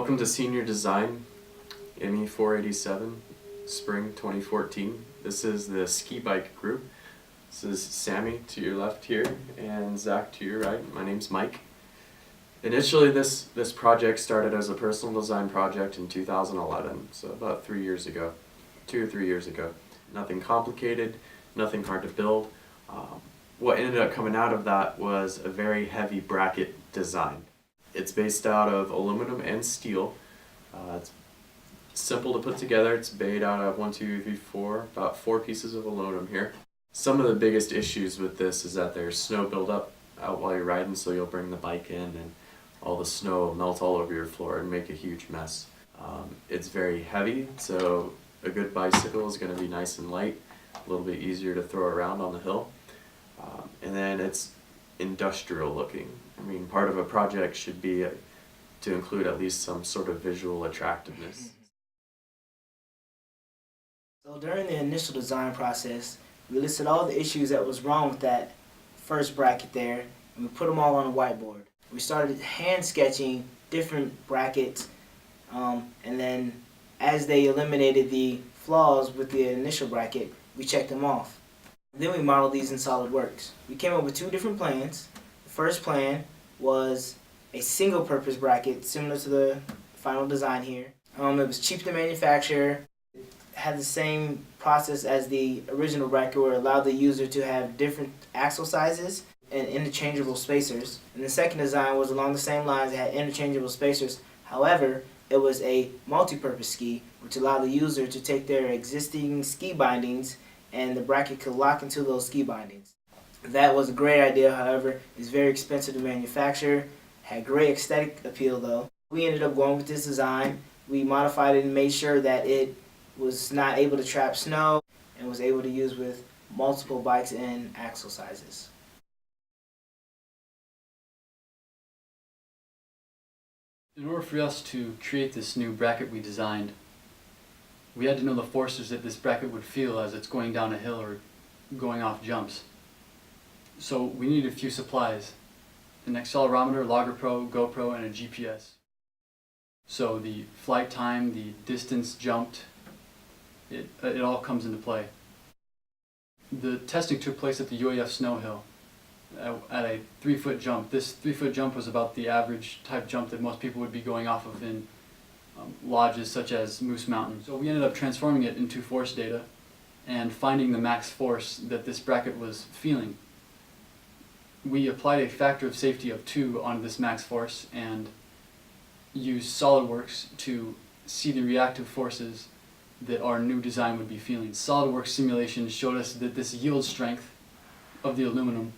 Welcome to Senior Design, ME487, Spring 2014. This is the ski bike group. This is Sammy to your left here and Zach to your right. My name's Mike. Initially this project started as a personal design project in 2011, so about 3 years ago, 2 or 3 years ago. Nothing complicated, nothing hard to build. What ended up coming out of that was a very heavy bracket design. It's based out of aluminum and steel. It's simple to put together. It's made out of about 4 pieces of aluminum here. Some of the biggest issues with this is that there's snow buildup out while you're riding, so you'll bring the bike in and all the snow will melt all over your floor and make a huge mess. It's very heavy, so a good bicycle is going to be nice and light, a little bit easier to throw around on the hill. And then it's industrial looking. I mean, part of a project should be to include at least some sort of visual attractiveness. So during the initial design process, we listed all the issues that was wrong with that first bracket there, and we put them all on a whiteboard. We started hand sketching different brackets, and then as they eliminated the flaws with the initial bracket, we checked them off. Then we modeled these in SolidWorks. We came up with 2 different plans. The first plan was a single-purpose bracket similar to the final design here. It was cheap to manufacture. It had the same process as the original bracket where it allowed the user to have different axle sizes and interchangeable spacers. And the second design was along the same lines. It had interchangeable spacers. However, it was a multi-purpose ski, which allowed the user to take their existing ski bindings and the bracket could lock into those ski bindings. That was a great idea, however, it's very expensive to manufacture. Had great aesthetic appeal though. We ended up going with this design. We modified it and made sure that it was not able to trap snow and was able to use with multiple bikes and axle sizes. In order for us to create this new bracket we designed, we had to know the forces that this bracket would feel as it's going down a hill or going off jumps. So we needed a few supplies: an accelerometer, Logger Pro, GoPro, and a GPS. So the flight time, the distance jumped, it all comes into play. The testing took place at the UAF Snow Hill at a 3-foot jump. This 3-foot jump was about the average type jump that most people would be going off of in lodges such as Moose Mountain. So we ended up transforming it into force data and finding the max force that this bracket was feeling. We applied a factor of safety of 2 on this max force and used SolidWorks to see the reactive forces that our new design would be feeling. SolidWorks simulation showed us that this yield strength of the aluminum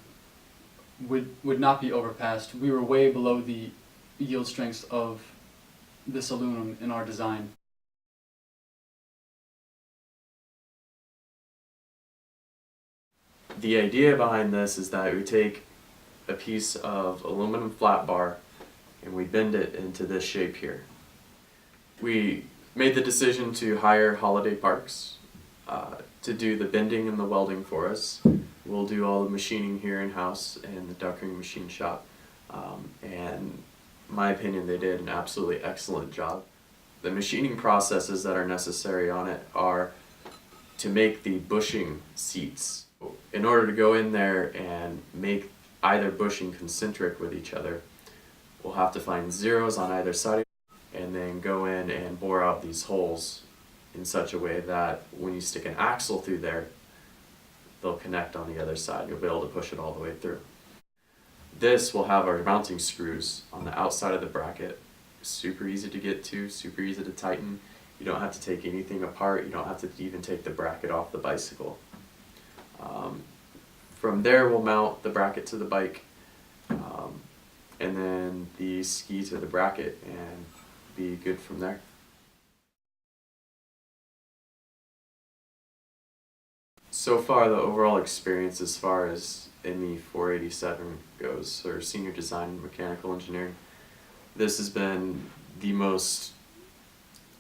would not be overpassed. We were way below the yield strengths of this aluminum in our design. The idea behind this is that we take a piece of aluminum flat bar and we bend it into this shape here. We made the decision to hire Holiday Parks to do the bending and the welding for us. We'll do all the machining here in-house in the duckering machine shop. And in my opinion, they did an absolutely excellent job. The machining processes that are necessary on it are to make the bushing seats. In order to go in there and make either bushing concentric with each other, we'll have to find zeros on either side and then go in and bore out these holes in such a way that when you stick an axle through there, they'll connect on the other side. You'll be able to push it all the way through. This will have our mounting screws on the outside of the bracket. Super easy to get to, super easy to tighten. You don't have to take anything apart. You don't have to even take the bracket off the bicycle. From there we'll mount the bracket to the bike and then the ski to the bracket and be good from there. So far, the overall experience as far as ME487 goes, or Senior Design and Mechanical Engineering, this has been the most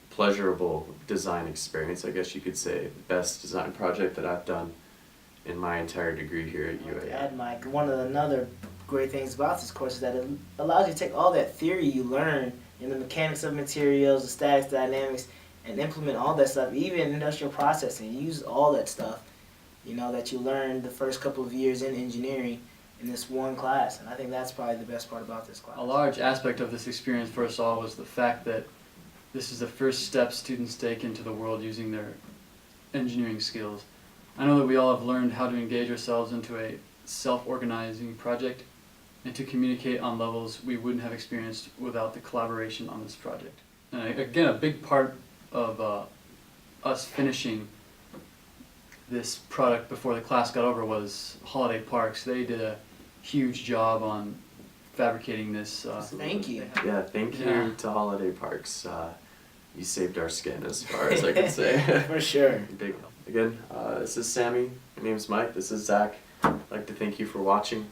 pleasurable design experience, I guess you could say. The best design project that I've done in my entire degree here at UAF. Add, Mike, another great things about this course is that it allows you to take all that theory you learn in the mechanics of materials, the statics, dynamics, and implement all that stuff, even industrial processing. Use all that stuff, that you learned the first couple of years in engineering in this one class. And I think that's probably the best part about this class. A large aspect of this experience for us all was the fact that this is the first step students take into the world using their engineering skills. I know that we all have learned how to engage ourselves into a self-organizing project and to communicate on levels we wouldn't have experienced without the collaboration on this project. And again, a big part of us finishing this product before the class got over was Holiday Parks. They did a huge job on fabricating this. Thank you. Yeah, thank you Yeah. to Holiday Parks. You saved our skin, as far as I can say. For sure. Big. Again, this is Sammy. My name's Mike. This is Zach. I'd like to thank you for watching.